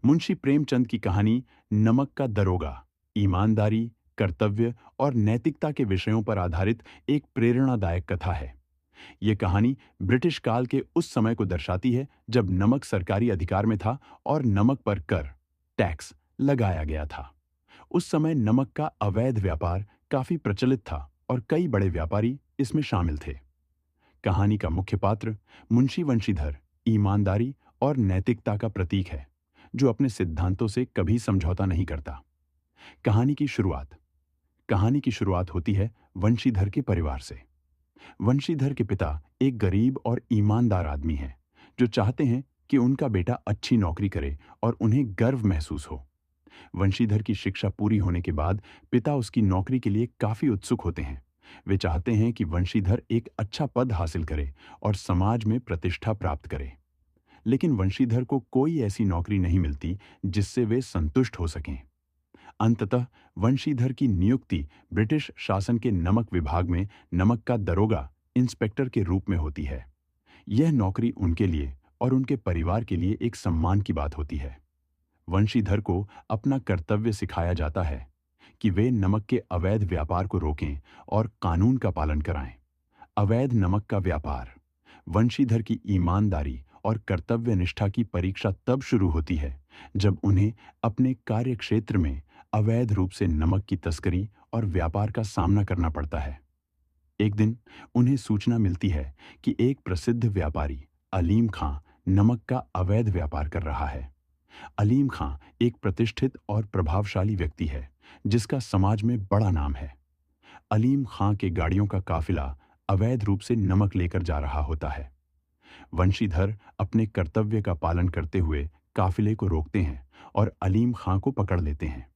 मुंशी प्रेमचंद की कहानी नमक का दरोगा ईमानदारी, कर्तव्य और नैतिकता के विषयों पर आधारित एक प्रेरणादायक कथा है। ये कहानी ब्रिटिश काल के उस समय को दर्शाती है जब नमक सरकारी अधिकार में था और नमक पर कर, टैक्स लगाया गया था। उस समय नमक का अवैध व्यापार काफी प्रचलित था और कई बड़े व्यापारी इसमें शामिल थे। कहानी का मुख्य पात्र मुंशी वंशीधर ईमानदारी और नैतिकता का प्रतीक है, जो अपने सिद्धांतों से कभी समझौता नहीं करता। कहानी की शुरुआत कहानी की शुरुआत होती है वंशीधर के परिवार से। वंशीधर के पिता एक गरीब और ईमानदार आदमी हैं, जो चाहते हैं कि उनका बेटा अच्छी नौकरी करे और उन्हें गर्व महसूस हो। वंशीधर की शिक्षा पूरी होने के बाद पिता उसकी नौकरी के लिए काफी उत्सुक होते हैं। वे चाहते हैं कि वंशीधर एक अच्छा पद हासिल करे और समाज में प्रतिष्ठा प्राप्त करे। लेकिन वंशीधर को कोई ऐसी नौकरी नहीं मिलती जिससे वे संतुष्ट हो सकें। अंततः वंशीधर की नियुक्ति ब्रिटिश शासन के नमक विभाग में नमक का दरोगा इंस्पेक्टर के रूप में होती है। यह नौकरी उनके लिए और उनके परिवार के लिए एक सम्मान की बात होती है। वंशीधर को अपना कर्तव्य सिखाया जाता है कि वे नमक के अवैध व्यापार को रोकें और कानून का पालन कराएं। अवैध नमक का व्यापार, वंशीधर की ईमानदारी और कर्तव्य निष्ठा की परीक्षा तब शुरू होती है जब उन्हें अपने कार्यक्षेत्र में अवैध रूप से नमक की तस्करी और व्यापार का सामना करना पड़ता है। एक दिन उन्हें सूचना मिलती है कि एक प्रसिद्ध व्यापारी अलीम खां नमक का अवैध व्यापार कर रहा है। अलीम खां एक प्रतिष्ठित और प्रभावशाली व्यक्ति है, जिसका समाज में बड़ा नाम है। अलीम खां के गाड़ियों का काफिला अवैध रूप से नमक लेकर जा रहा होता है। वंशीधर अपने कर्तव्य का पालन करते हुए काफिले को रोकते हैं और अलीम खां को पकड़ लेते हैं।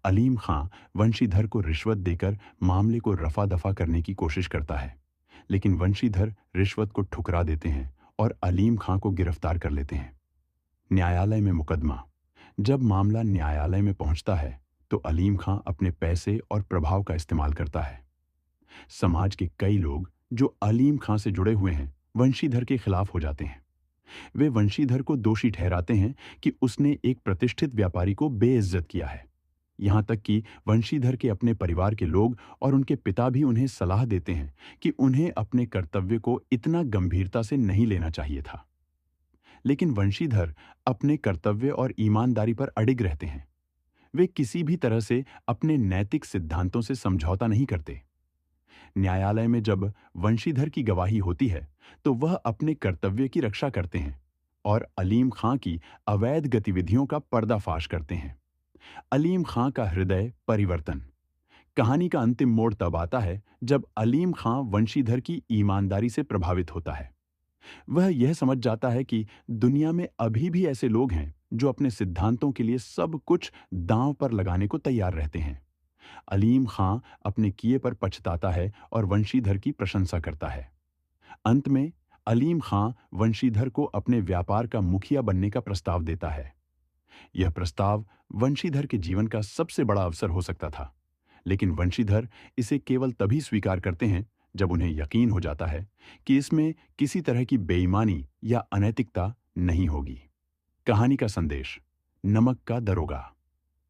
अलीम खां वंशीधर को रिश्वत देकर मामले को रफा दफा करने की कोशिश करता है, लेकिन वंशीधर रिश्वत को ठुकरा देते हैं और अलीम खां को गिरफ्तार कर लेते हैं। न्यायालय में मुकदमा। जब मामला न्यायालय में पहुंचता है तो अलीम खां अपने पैसे और प्रभाव का इस्तेमाल करता है। समाज के कई लोग जो अलीम खां से जुड़े हुए हैं वंशीधर के खिलाफ हो जाते हैं। वे वंशीधर को दोषी ठहराते हैं कि उसने एक प्रतिष्ठित व्यापारी को बेइज्जत किया है। यहां तक कि वंशीधर के अपने परिवार के लोग और उनके पिता भी उन्हें सलाह देते हैं कि उन्हें अपने कर्तव्य को इतना गंभीरता से नहीं लेना चाहिए था। लेकिन वंशीधर अपने कर्तव्य और ईमानदारी पर अडिग रहते हैं। वे किसी भी तरह से अपने नैतिक सिद्धांतों से समझौता नहीं करते। न्यायालय में जब वंशीधर की गवाही होती है तो वह अपने कर्तव्य की रक्षा करते हैं और अलीम खां की अवैध गतिविधियों का पर्दाफाश करते हैं। अलीम खां का हृदय परिवर्तन। कहानी का अंतिम मोड़ तब आता है जब अलीम खां वंशीधर की ईमानदारी से प्रभावित होता है। वह यह समझ जाता है कि दुनिया में अभी भी ऐसे लोग हैं जो अपने सिद्धांतों के लिए सब कुछ दांव पर लगाने को तैयार रहते हैं। अलीम खां अपने किए पर पछताता है और वंशीधर की प्रशंसा करता है। अंत में अलीम खां वंशीधर को अपने व्यापार का मुखिया बनने का प्रस्ताव देता है। यह प्रस्ताव वंशीधर के जीवन का सबसे बड़ा अवसर हो सकता था, लेकिन वंशीधर इसे केवल तभी स्वीकार करते हैं जब उन्हें यकीन हो जाता है कि इसमें किसी तरह की बेईमानी या अनैतिकता नहीं होगी। कहानी का संदेश। नमक का दरोगा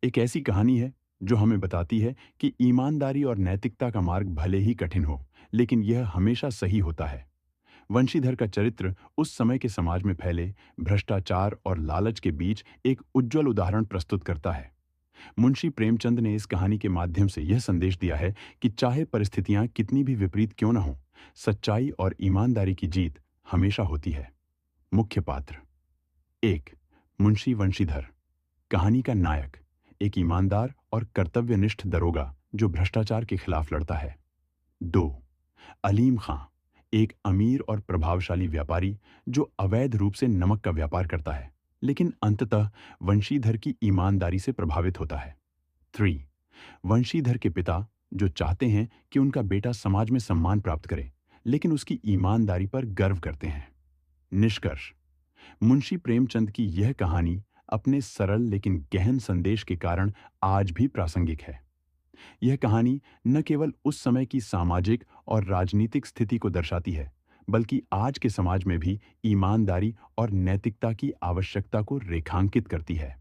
एक ऐसी कहानी है जो हमें बताती है कि ईमानदारी और नैतिकता का मार्ग भले ही कठिन हो, लेकिन यह हमेशा सही होता है। वंशीधर का चरित्र उस समय के समाज में फैले भ्रष्टाचार और लालच के बीच एक उज्जवल उदाहरण प्रस्तुत करता है। मुंशी प्रेमचंद ने इस कहानी के माध्यम से यह संदेश दिया है कि चाहे परिस्थितियां कितनी भी विपरीत क्यों न हो, सच्चाई और ईमानदारी की जीत हमेशा होती है। मुख्य पात्र। 1. मुंशी वंशीधर, कहानी का नायक, एक ईमानदार और कर्तव्यनिष्ठ दरोगा जो भ्रष्टाचार के खिलाफ लड़ता है। 2. अलीम खां, एक अमीर और प्रभावशाली व्यापारी जो अवैध रूप से नमक का व्यापार करता है, लेकिन अंततः वंशीधर की ईमानदारी से प्रभावित होता है। 3. वंशीधर के पिता जो चाहते हैं कि उनका बेटा समाज में सम्मान प्राप्त करे, लेकिन उसकी ईमानदारी पर गर्व करते हैं। निष्कर्ष। मुंशी प्रेमचंद की यह कहानी अपने सरल लेकिन गहन संदेश के कारण आज भी प्रासंगिक है। यह कहानी न केवल उस समय की सामाजिक और राजनीतिक स्थिति को दर्शाती है, बल्कि आज के समाज में भी ईमानदारी और नैतिकता की आवश्यकता को रेखांकित करती है।